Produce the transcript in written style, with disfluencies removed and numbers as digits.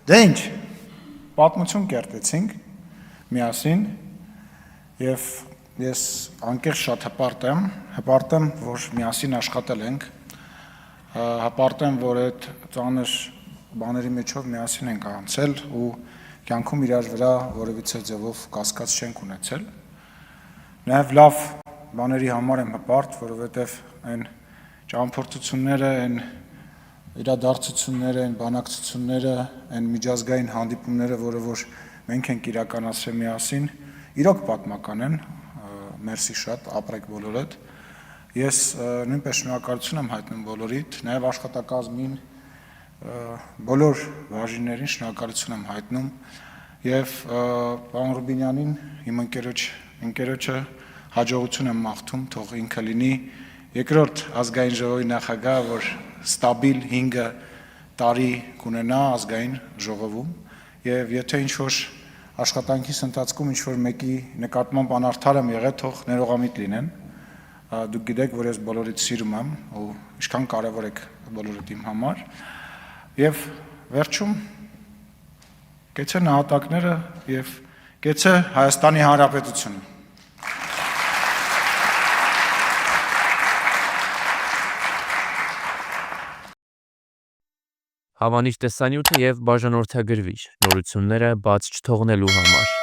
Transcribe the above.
Դե ինչ, պատմություն կերտեցինք միասին եւ ես անկեղծ շատ հպարտ եմ, որ միասին աշխատել ենք, հպարտ եմ, որ այդ ծանր բաների մեջով միասին ենք անցել ու կյանքում իրար վրա որևիցե ձևով կասկած չենք ունեցել։ Նաեւ լավ բաների համար եմ հպարտ, որովհետեւ այն ճամփորդությունները, այն իրադարձությունները, այն բանակցությունները, այն միջազգային հանդիպումները, որը որ մենք ենք իրականացրել միասին, իրոք պատմական են, մերսի շատ, ապրեք բոլորդ։ Ես նույնպես շնորհակալություն եմ հայտնում բոլորիդ, նաև աշխատակազմին, բոլոր բաժիններին շնորհակալություն եմ հայտնում եւ պարոն Ռուբինյանին, իմ ընկերոջը հաջողություն եմ մաղթում, թող ինքը լինի երկրորդ ազգային ժողովի նախագահ, որ ստաբիլ 5 տարի կունենա ազգային ժողովում եւ եթե ինչ-որ աշխատանքիս ընթացքում ինչ-որ մեկի նկատմամբ անարդար եմ եղել, թող ներողամիտ լինեն։ Դուք գիտեք, որ ես բոլորիդ սիրում եմ ու ինչքան կարևոր եք բոլորիդ իմ համար։ Եվ վերջում կեցե նահատակները եւ կեցե Հայաստանի Հանրապետությունը։ Հավանիչ տեսանյութը եւ բաժանորդագրվիչ նորությունները բաց չթողնելու համար